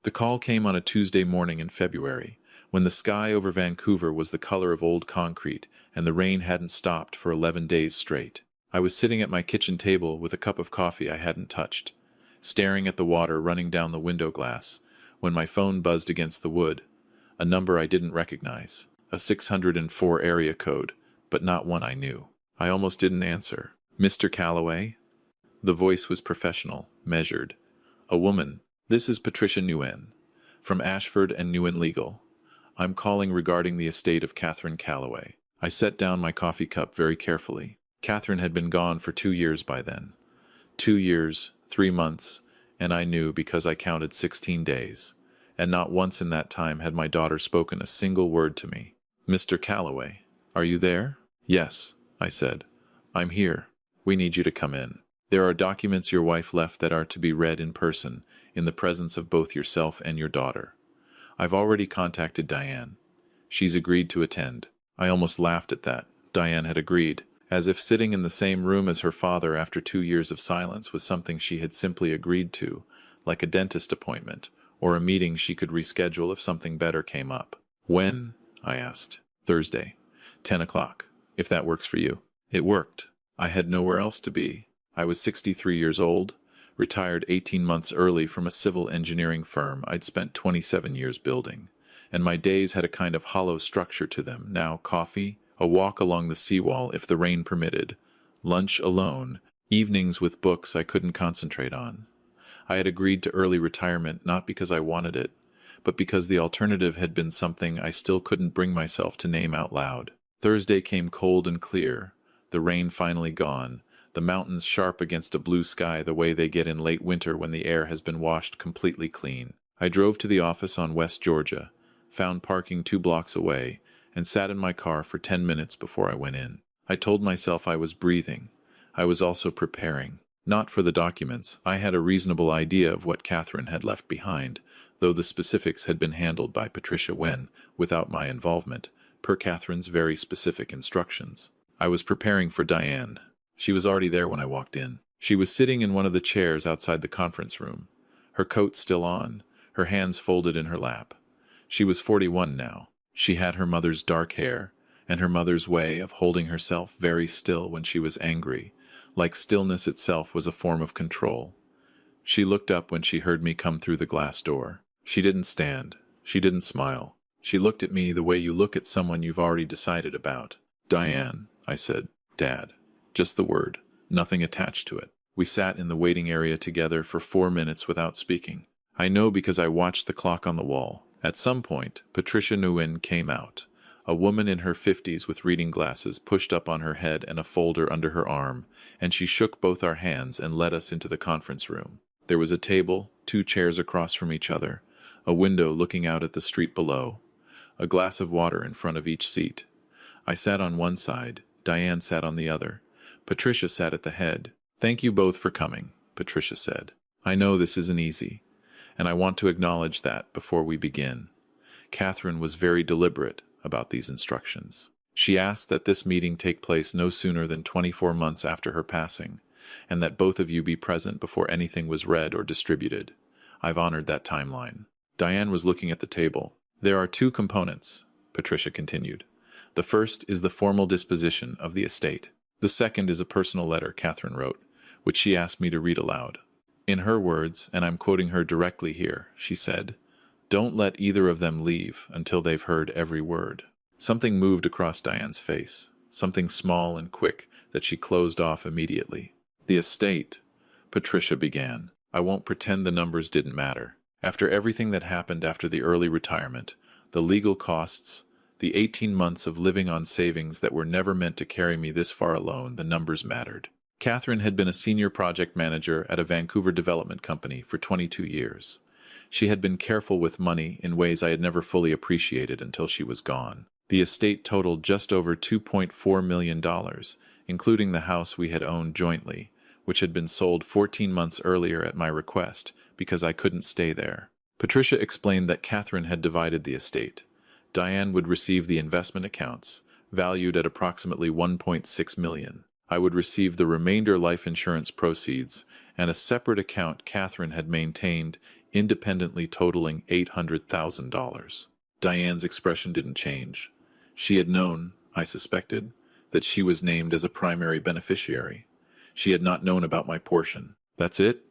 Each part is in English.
The call came on a Tuesday morning in February, when the sky over Vancouver was the color of old concrete and the rain hadn't stopped for 11 days straight. I was sitting at my kitchen table with a cup of coffee I hadn't touched, staring at the water running down the window glass, when my phone buzzed against the wood. A number I didn't recognize, a 604 area code, but not one I knew. I almost didn't answer. "Mr. Calloway?" The voice was professional, measured. "A woman. This is Patricia Nguyen, from Ashford and Nguyen Legal. I'm calling regarding the estate of Catherine Calloway." I set down my coffee cup very carefully. Catherine had been gone for 2 years by then. 2 years, 3 months, and I knew because I counted 16 days. And not once in that time had my daughter spoken a single word to me. "Mr. Calloway, are you there?" "Yes," I said. "I'm here. We need you to come in. There are documents your wife left that are to be read in person, in the presence of both yourself and your daughter. I've already contacted Diane. She's agreed to attend." I almost laughed at that. Diane had agreed, as if sitting in the same room as her father after 2 years of silence was something she had simply agreed to, like a dentist appointment, or a meeting she could reschedule if something better came up. "When?" I asked. "Thursday, 10 o'clock, if that works for you." It worked. I had nowhere else to be. I was 63 years old, retired 18 months early from a civil engineering firm I'd spent 27 years building, and my days had a kind of hollow structure to them. Now coffee, a walk along the seawall if the rain permitted, lunch alone, evenings with books I couldn't concentrate on. I had agreed to early retirement not because I wanted it, but because the alternative had been something I still couldn't bring myself to name out loud. Thursday came cold and clear, the rain finally gone, the mountains sharp against a blue sky the way they get in late winter when the air has been washed completely clean. I drove to the office on West Georgia, found parking 2 blocks away, and sat in my car for 10 minutes before I went in. I told myself I was breathing. I was also preparing. Not for the documents. I had a reasonable idea of what Catherine had left behind, though the specifics had been handled by Patricia Nguyen, without my involvement, per Catherine's very specific instructions. I was preparing for Diane. She was already there when I walked in. She was sitting in one of the chairs outside the conference room, her coat still on, her hands folded in her lap. She was 41 now. She had her mother's dark hair, and her mother's way of holding herself very still when she was angry, like stillness itself was a form of control. She looked up when she heard me come through the glass door. She didn't stand. She didn't smile. She looked at me the way you look at someone you've already decided about. "Diane," I said. "Dad." Just the word, nothing attached to it. We sat in the waiting area together for 4 minutes without speaking. I know because I watched the clock on the wall. At some point, Patricia Nguyen came out, a woman in her 50s with reading glasses pushed up on her head and a folder under her arm, and she shook both our hands and led us into the conference room. There was a table, 2 chairs across from each other, a window looking out at the street below, a glass of water in front of each seat. I sat on one side, Diane sat on the other. Patricia sat at the head. "Thank you both for coming," Patricia said. "I know this isn't easy, and I want to acknowledge that before we begin. Catherine was very deliberate about these instructions. She asked that this meeting take place no sooner than 24 months after her passing, and that both of you be present before anything was read or distributed. I've honored that timeline." Diane was looking at the table. "There are 2 components," Patricia continued. "The first is the formal disposition of the estate. The second is a personal letter Catherine wrote, which she asked me to read aloud. In her words, and I'm quoting her directly here, she said, 'Don't let either of them leave until they've heard every word.'" Something moved across Diane's face, something small and quick that she closed off immediately. "The estate," Patricia began. "I won't pretend the numbers didn't matter. After everything that happened after the early retirement, the legal costs, the 18 months of living on savings that were never meant to carry me this far alone, the numbers mattered. Catherine had been a senior project manager at a Vancouver development company for 22 years. She had been careful with money in ways I had never fully appreciated until she was gone. The estate totaled just over $2.4 million, including the house we had owned jointly, which had been sold 14 months earlier at my request because I couldn't stay there. Patricia explained that Catherine had divided the estate. Diane would receive the investment accounts, valued at approximately $1.6 million. I would receive the remainder life insurance proceeds and a separate account Catherine had maintained independently totaling $800,000. Diane's expression didn't change. She had known, I suspected, that she was named as a primary beneficiary. She had not known about my portion. "That's it?"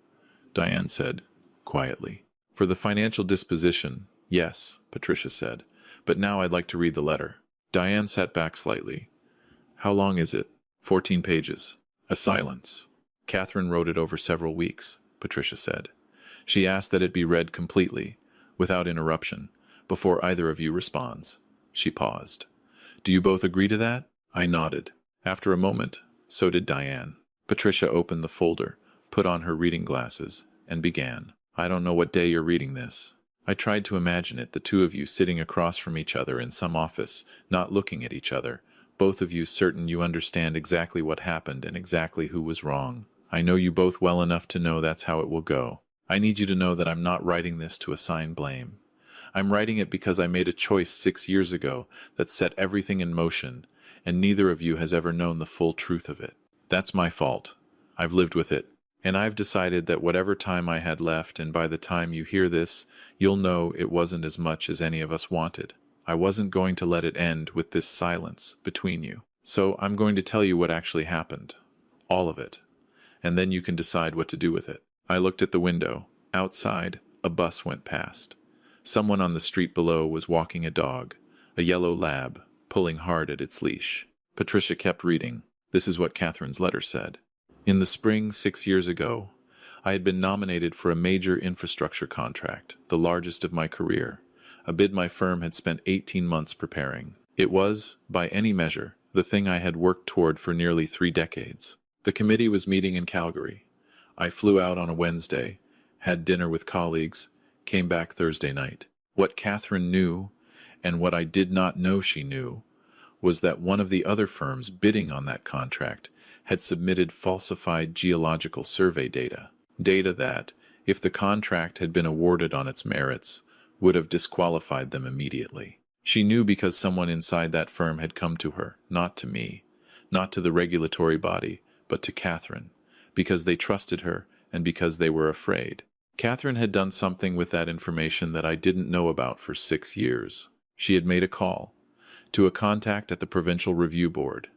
Diane said, quietly. "For the financial disposition, yes," Patricia said. "But now I'd like to read the letter." Diane sat back slightly. "How long is it?" 14 pages. A silence. "Catherine wrote it over several weeks," Patricia said. "She asked that it be read completely, without interruption, before either of you responds." She paused. "Do you both agree to that?" I nodded. After a moment, so did Diane. Patricia opened the folder, put on her reading glasses, and began. "I don't know what day you're reading this. I tried to imagine it, the two of you sitting across from each other in some office, not looking at each other, both of you certain you understand exactly what happened and exactly who was wrong. I know you both well enough to know that's how it will go. I need you to know that I'm not writing this to assign blame. I'm writing it because I made a choice 6 years ago that set everything in motion, and neither of you has ever known the full truth of it. That's my fault. I've lived with it. And I've decided that whatever time I had left, and by the time you hear this, you'll know it wasn't as much as any of us wanted. I wasn't going to let it end with this silence between you. So I'm going to tell you what actually happened. All of it. And then you can decide what to do with it." I looked at the window. Outside, a bus went past. Someone on the street below was walking a dog, a yellow lab, pulling hard at its leash. Patricia kept reading. This is what Catherine's letter said. "In the spring 6 years ago, I had been nominated for a major infrastructure contract, the largest of my career, a bid my firm had spent 18 months preparing. It was, by any measure, the thing I had worked toward for nearly 3 decades. The committee was meeting in Calgary. I flew out on a Wednesday, had dinner with colleagues, came back Thursday night. What Catherine knew, and what I did not know she knew, was that one of the other firms bidding on that contract had submitted falsified geological survey data that, if the contract had been awarded on its merits, would have disqualified them immediately. She knew because someone inside that firm had come to her, not to me, not to the regulatory body, but to Catherine, because they trusted her and because they were afraid. Catherine had done something with that information that I didn't know about for 6 years. She had made a call to a contact at the Provincial Review Board.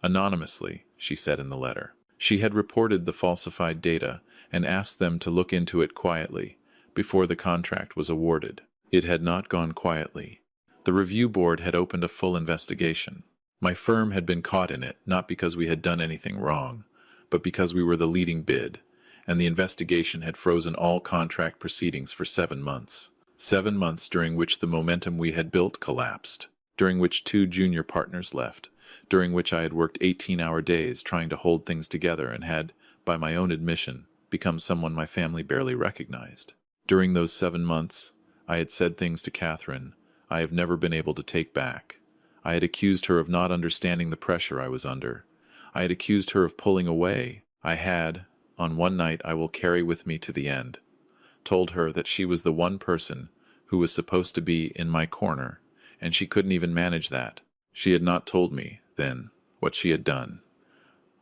Anonymously, she said in the letter. She had reported the falsified data and asked them to look into it quietly before the contract was awarded. It had not gone quietly. The review board had opened a full investigation. My firm had been caught in it, not because we had done anything wrong, but because we were the leading bid, and the investigation had frozen all contract proceedings for 7 months. 7 months during which the momentum we had built collapsed, during which 2 junior partners left, during which I had worked 18-hour days trying to hold things together and had, by my own admission, become someone my family barely recognized. During those 7 months, I had said things to Catherine I have never been able to take back. I had accused her of not understanding the pressure I was under. I had accused her of pulling away. I had, on one night I will carry with me to the end, told her that she was the one person who was supposed to be in my corner, and she couldn't even manage that. She had not told me, then, what she had done,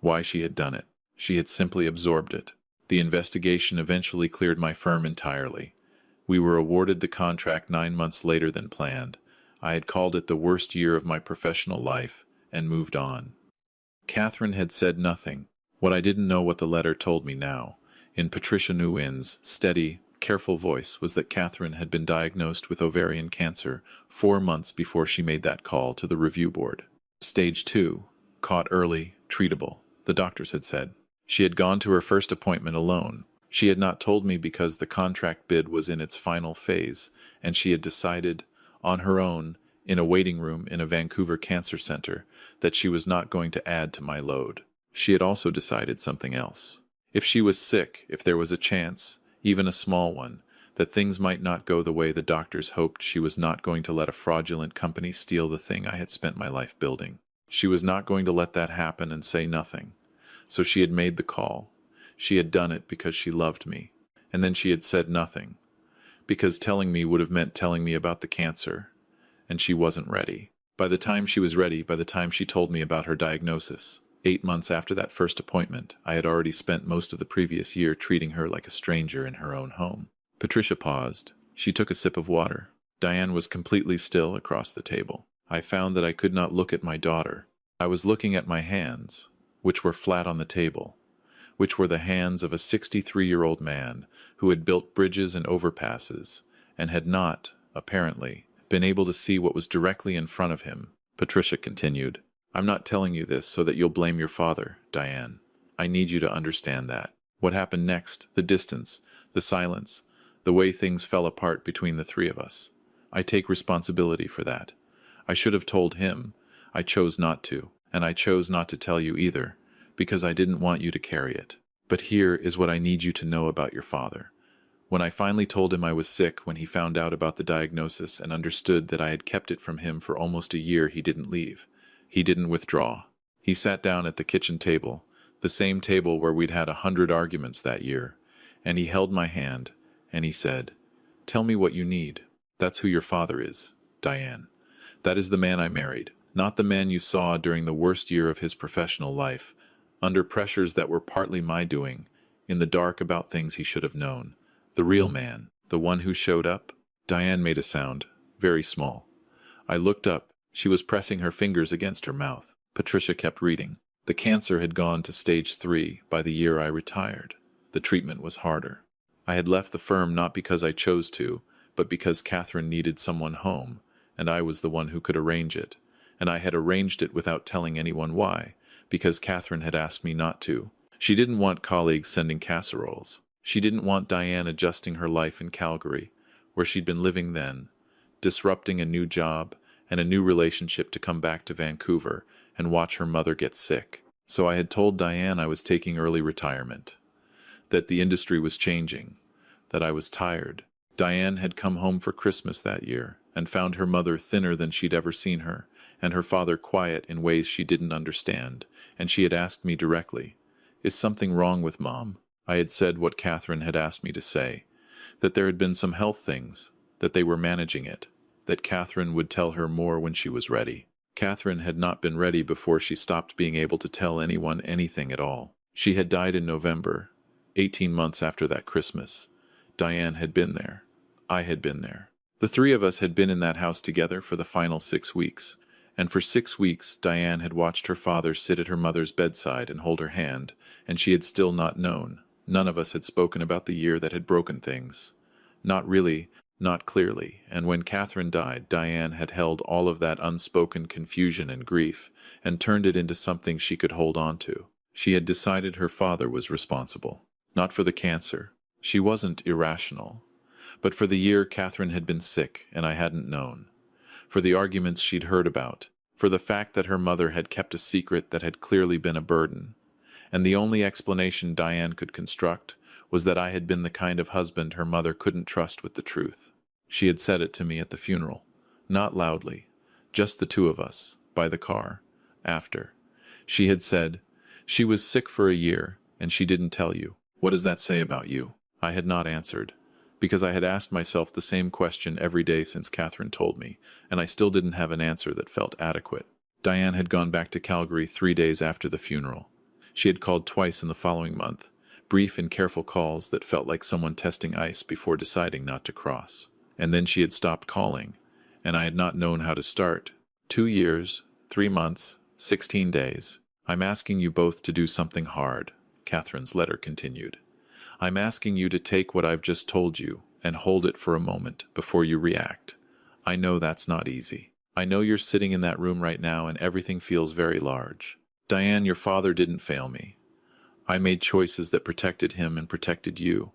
why she had done it. She had simply absorbed it. The investigation eventually cleared my firm entirely. We were awarded the contract 9 months later than planned. I had called it the worst year of my professional life, and moved on. Catherine had said nothing. What I didn't know what the letter told me now, in Patricia Nguyen's steady, careful voice, was that Catherine had been diagnosed with ovarian cancer 4 months before she made that call to the review board. Stage 2, caught early, treatable, the doctors had said. She had gone to her first appointment alone. She had not told me because the contract bid was in its final phase, and she had decided, on her own, in a waiting room in a Vancouver cancer center, that she was not going to add to my load. She had also decided something else. If she was sick, if there was a chance, even a small one, that things might not go the way the doctors hoped, she was not going to let a fraudulent company steal the thing I had spent my life building. She was not going to let that happen and say nothing. So she had made the call. She had done it because she loved me. And then she had said nothing, because telling me would have meant telling me about the cancer, and she wasn't ready. By the time she was ready, by the time she told me about her diagnosis, 8 months after that first appointment, I had already spent most of the previous year treating her like a stranger in her own home. Patricia paused. She took a sip of water. Diane was completely still across the table. I found that I could not look at my daughter. I was looking at my hands, which were flat on the table, which were the hands of a 63-year-old man who had built bridges and overpasses, and had not, apparently, been able to see what was directly in front of him. Patricia continued, I'm not telling you this so that you'll blame your father, Diane. I need you to understand that. What happened next, the distance, the silence, the way things fell apart between the three of us. I take responsibility for that. I should have told him. I chose not to, and I chose not to tell you either, because I didn't want you to carry it. But here is what I need you to know about your father. When I finally told him I was sick, when he found out about the diagnosis and understood that I had kept it from him for almost a year, he didn't leave. He didn't withdraw. He sat down at the kitchen table, the same table where we'd had 100 arguments that year, and he held my hand, and he said, Tell me what you need. That's who your father is, Diane. That is the man I married, not the man you saw during the worst year of his professional life, under pressures that were partly my doing, in the dark about things he should have known. The real man, the one who showed up. Diane made a sound, very small. I looked up. She was pressing her fingers against her mouth. Patricia kept reading. The cancer had gone to stage 3 by the year I retired. The treatment was harder. I had left the firm not because I chose to, but because Catherine needed someone home, and I was the one who could arrange it. And I had arranged it without telling anyone why, because Catherine had asked me not to. She didn't want colleagues sending casseroles. She didn't want Diane adjusting her life in Calgary, where she'd been living then, disrupting a new job and a new relationship to come back to Vancouver and watch her mother get sick. So I had told Diane I was taking early retirement, that the industry was changing, that I was tired. Diane had come home for Christmas that year and found her mother thinner than she'd ever seen her, and her father quiet in ways she didn't understand, and she had asked me directly, Is something wrong with Mom? I had said what Catherine had asked me to say, that there had been some health things, that they were managing it, that Catherine would tell her more when she was ready. Catherine had not been ready before she stopped being able to tell anyone anything at all. She had died in November, 18 months after that Christmas. Diane had been there. I had been there. The three of us had been in that house together for the final 6 weeks, and for 6 weeks Diane had watched her father sit at her mother's bedside and hold her hand, and she had still not known. None of us had spoken about the year that had broken things. Not really, not clearly, and when Catherine died, Diane had held all of that unspoken confusion and grief and turned it into something she could hold on to. She had decided her father was responsible, not for the cancer. She wasn't irrational, but for the year Catherine had been sick and I hadn't known, for the arguments she'd heard about, for the fact that her mother had kept a secret that had clearly been a burden. And the only explanation Diane could construct was that I had been the kind of husband her mother couldn't trust with the truth. She had said it to me at the funeral, not loudly, just the two of us, by the car, after. She had said, She was sick for a year, and she didn't tell you. What does that say about you? I had not answered, because I had asked myself the same question every day since Catherine told me, and I still didn't have an answer that felt adequate. Diane had gone back to Calgary 3 days after the funeral. She had called twice in the following month, brief and careful calls that felt like someone testing ice before deciding not to cross. And then she had stopped calling, and I had not known how to start. 2 years, 3 months, 16 days. I'm asking you both to do something hard, Catherine's letter continued. I'm asking you to take what I've just told you and hold it for a moment before you react. I know that's not easy. I know you're sitting in that room right now and everything feels very large. Diane, your father didn't fail me. I made choices that protected him and protected you,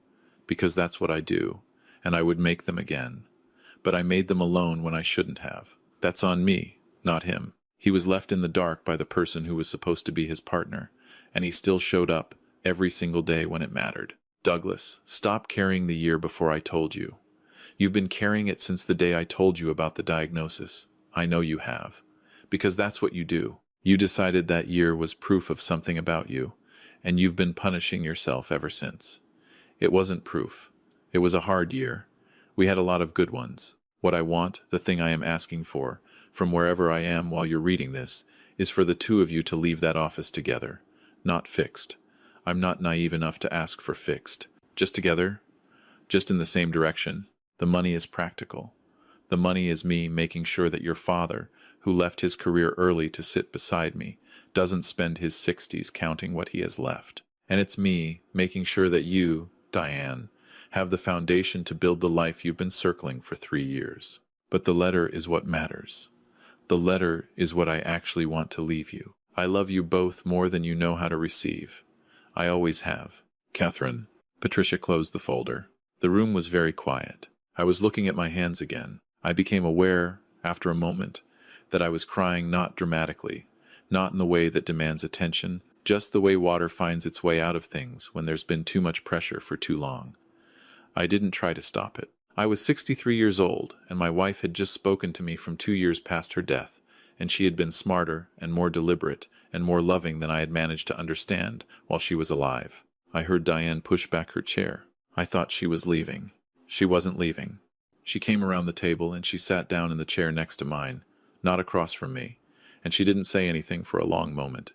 because that's what I do, and I would make them again. But I made them alone when I shouldn't have. That's on me, not him. He was left in the dark by the person who was supposed to be his partner, and he still showed up every single day when it mattered. Douglas, stop carrying the year before I told you. You've been carrying it since the day I told you about the diagnosis. I know you have. Because that's what you do. You decided that year was proof of something about you, and you've been punishing yourself ever since. It wasn't proof. It was a hard year. We had a lot of good ones. What I want, the thing I am asking for, from wherever I am while you're reading this, is for the two of you to leave that office together. Not fixed. I'm not naive enough to ask for fixed. Just together. just in the same direction. The money is practical. The money is me making sure that your father, who left his career early to sit beside me, doesn't spend his 60s counting what he has left. And it's me making sure that you, Diane, have the foundation to build the life you've been circling for 3 years. But the letter is what matters. The letter is what I actually want to leave you. I love you both more than you know how to receive. I always have. Catherine. Patricia closed the folder. The room was very quiet. I was looking at my hands again. I became aware, after a moment, that I was crying not dramatically, not in the way that demands attention, just the way water finds its way out of things when there's been too much pressure for too long. I didn't try to stop it. I was 63 years old, and my wife had just spoken to me from 2 years past her death, and she had been smarter and more deliberate and more loving than I had managed to understand while she was alive. I heard Diane push back her chair. I thought she was leaving. She wasn't leaving. She came around the table and she sat down in the chair next to mine, not across from me, and she didn't say anything for a long moment.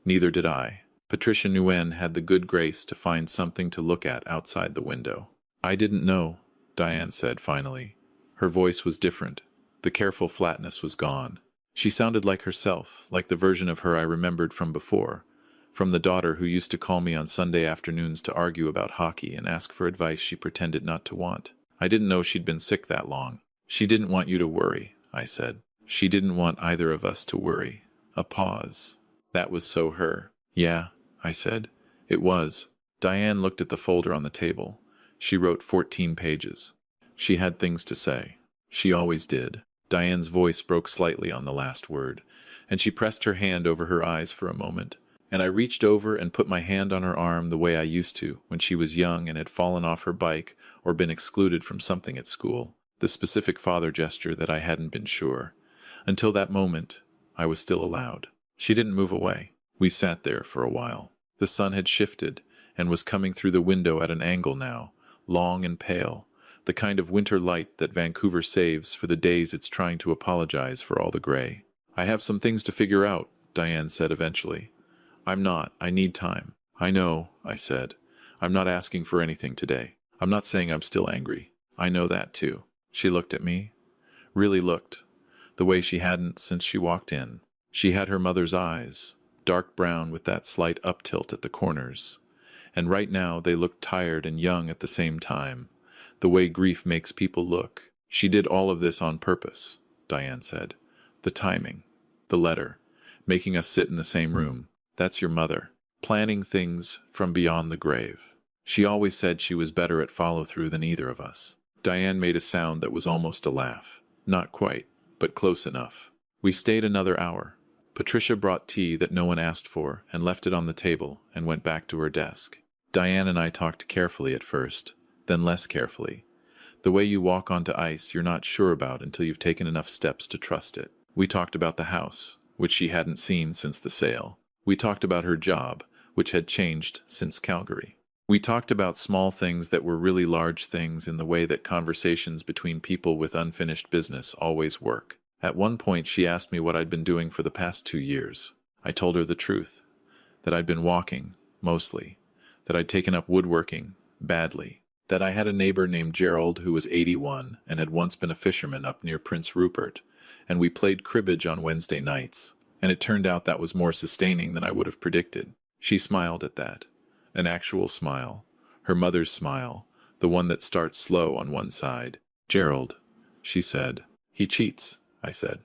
Neither did I. Patricia Nguyen had the good grace to find something to look at outside the window. I didn't know, Diane said finally. Her voice was different. The careful flatness was gone. She sounded like herself, like the version of her I remembered from before, from the daughter who used to call me on Sunday afternoons to argue about hockey and ask for advice she pretended not to want. I didn't know she'd been sick that long. She didn't want you to worry, I said. She didn't want either of us to worry. A pause. That was so her. Yeah, I said. It was. Diane looked at the folder on the table. She wrote 14 pages. She had things to say. She always did. Diane's voice broke slightly on the last word, and she pressed her hand over her eyes for a moment. And I reached over and put my hand on her arm the way I used to when she was young and had fallen off her bike or been excluded from something at school. The specific father gesture that I hadn't been sure. Until that moment, I was still allowed. She didn't move away. We sat there for a while. The sun had shifted and was coming through the window at an angle now, long and pale, the kind of winter light that Vancouver saves for the days it's trying to apologize for all the gray. I have some things to figure out, Diane said eventually. I need time. I know, I said. I'm not asking for anything today. I'm not saying I'm still angry. I know that too. She looked at me. Really looked. The way she hadn't since she walked in. She had her mother's eyes, dark brown with that slight up-tilt at the corners. And right now they looked tired and young at the same time. The way grief makes people look. She did all of this on purpose, Diane said. The timing. The letter. Making us sit in the same room. That's your mother. Planning things from beyond the grave. She always said she was better at follow-through than either of us. Diane made a sound that was almost a laugh. Not quite, but close enough. We stayed another hour. Patricia brought tea that no one asked for and left it on the table and went back to her desk. Diane and I talked carefully at first, then less carefully. The way you walk onto ice you're not sure about until you've taken enough steps to trust it. We talked about the house, which she hadn't seen since the sale. We talked about her job, which had changed since Calgary. We talked about small things that were really large things in the way that conversations between people with unfinished business always work. At one point she asked me what I'd been doing for the past 2 years. I told her the truth, that I'd been walking, mostly, that I'd taken up woodworking, badly, that I had a neighbor named Gerald who was 81 and had once been a fisherman up near Prince Rupert, and we played cribbage on Wednesday nights. And it turned out that was more sustaining than I would have predicted. She smiled at that. An actual smile. Her mother's smile. The one that starts slow on one side. Gerald, she said. He cheats, I said.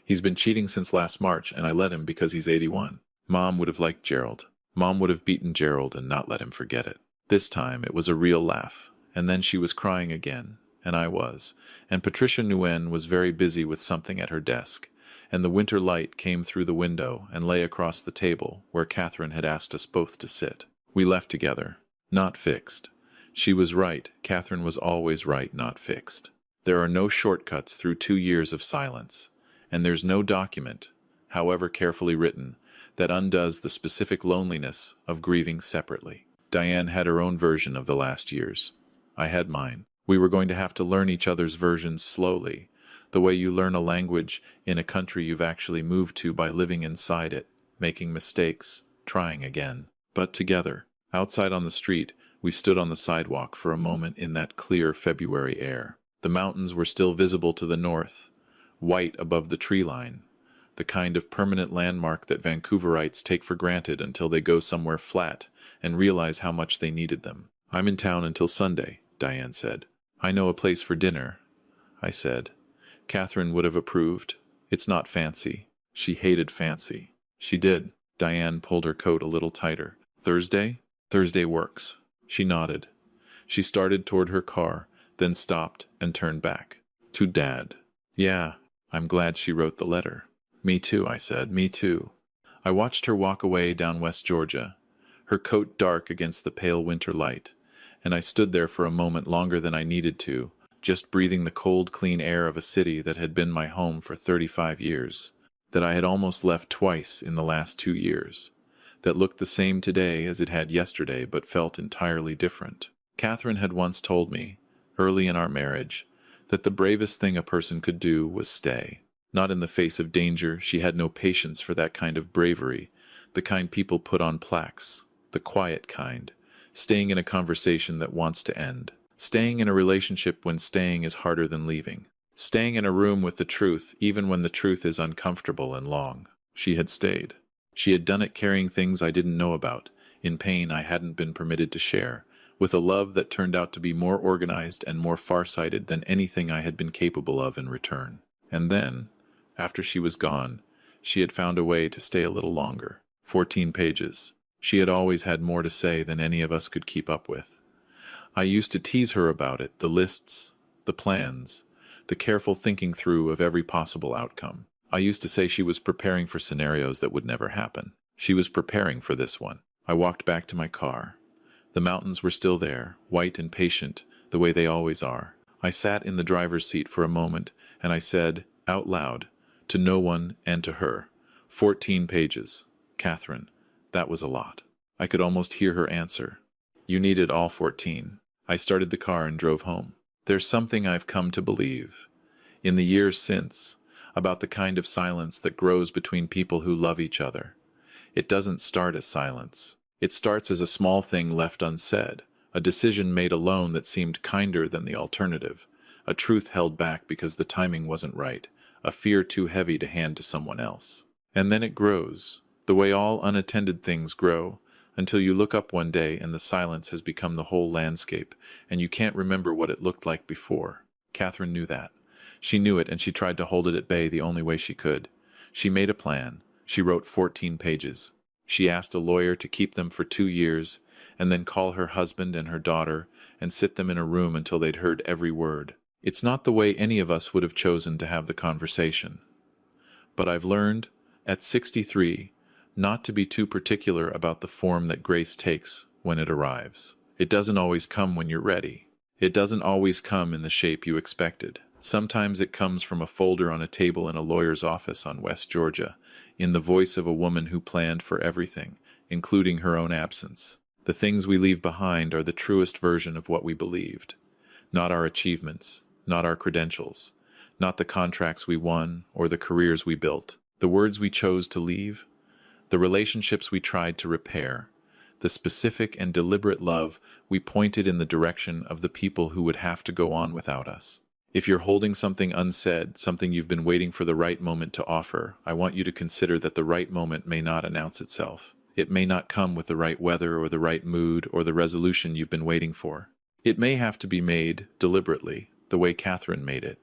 He's been cheating since last March, and I let him because he's 81. Mom would have liked Gerald. Mom would have beaten Gerald and not let him forget it. This time it was a real laugh. And then she was crying again. And I was. And Patricia Nguyen was very busy with something at her desk. And the winter light came through the window and lay across the table where Catherine had asked us both to sit. We left together. Not fixed. She was right. Catherine was always right, not fixed. There are no shortcuts through 2 years of silence. And there's no document, however carefully written, that undoes the specific loneliness of grieving separately. Diane had her own version of the last years. I had mine. We were going to have to learn each other's versions slowly, the way you learn a language in a country you've actually moved to by living inside it, making mistakes, trying again. But together, outside on the street, We stood on the sidewalk for a moment in that clear February air. The mountains were still visible to the north, white above the tree line, the kind of permanent landmark that Vancouverites take for granted until they go somewhere flat and realize how much they needed them. "I'm in town until Sunday," Diane said. "I know a place for dinner," I said. Catherine would have approved. It's not fancy. She hated fancy. She did. Diane pulled her coat a little tighter. "Thursday? Thursday works." She nodded. She started toward her car, then stopped and turned back. "To Dad." "Yeah, I'm glad she wrote the letter." "Me too," I said. "Me too." I watched her walk away down West Georgia, her coat dark against the pale winter light, and I stood there for a moment longer than I needed to, just breathing the cold, clean air of a city that had been my home for 35 years, that I had almost left twice in the last 2 years, that looked the same today as it had yesterday but felt entirely different. Catherine had once told me, early in our marriage, that the bravest thing a person could do was stay. Not in the face of danger. She had no patience for that kind of bravery, the kind people put on plaques, the quiet kind, staying in a conversation that wants to end, staying in a relationship when staying is harder than leaving, staying in a room with the truth even when the truth is uncomfortable and long. She had stayed. She had done it carrying things I didn't know about, in pain I hadn't been permitted to share, with a love that turned out to be more organized and more far-sighted than anything I had been capable of in return. And then, after she was gone, she had found a way to stay a little longer. 14 pages. She had always had more to say than any of us could keep up with. I used to tease her about it, the lists, the plans, the careful thinking through of every possible outcome. I used to say she was preparing for scenarios that would never happen. She was preparing for this one. I walked back to my car. The mountains were still there, white and patient, the way they always are. I sat in the driver's seat for a moment, and I said, out loud, to no one and to her, 14 pages. Catherine, that was a lot. I could almost hear her answer. You needed all 14. I started the car and drove home. There's something I've come to believe, in the years since, about the kind of silence that grows between people who love each other. It doesn't start as silence. It starts as a small thing left unsaid, a decision made alone that seemed kinder than the alternative, a truth held back because the timing wasn't right, a fear too heavy to hand to someone else. And then it grows, the way all unattended things grow, until you look up one day and the silence has become the whole landscape, and you can't remember what it looked like before. Catherine knew that. She knew it, and she tried to hold it at bay the only way she could. She made a plan. She wrote 14 pages. She asked a lawyer to keep them for 2 years, and then call her husband and her daughter and sit them in a room until they'd heard every word. It's not the way any of us would have chosen to have the conversation. But I've learned, at 63, not to be too particular about the form that grace takes when it arrives. It doesn't always come when you're ready. It doesn't always come in the shape you expected. Sometimes it comes from a folder on a table in a lawyer's office on West Georgia, in the voice of a woman who planned for everything, including her own absence. The things we leave behind are the truest version of what we believed. Not our achievements, not our credentials, not the contracts we won or the careers we built. The words we chose to leave, the relationships we tried to repair, the specific and deliberate love we pointed in the direction of the people who would have to go on without us. If you're holding something unsaid, something you've been waiting for the right moment to offer, I want you to consider that the right moment may not announce itself. It may not come with the right weather or the right mood or the resolution you've been waiting for. It may have to be made deliberately, the way Catherine made it,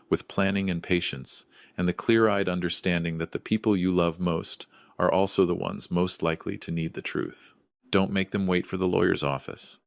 with planning and patience, and the clear-eyed understanding that the people you love most are also the ones most likely to need the truth. Don't make them wait for the lawyer's office.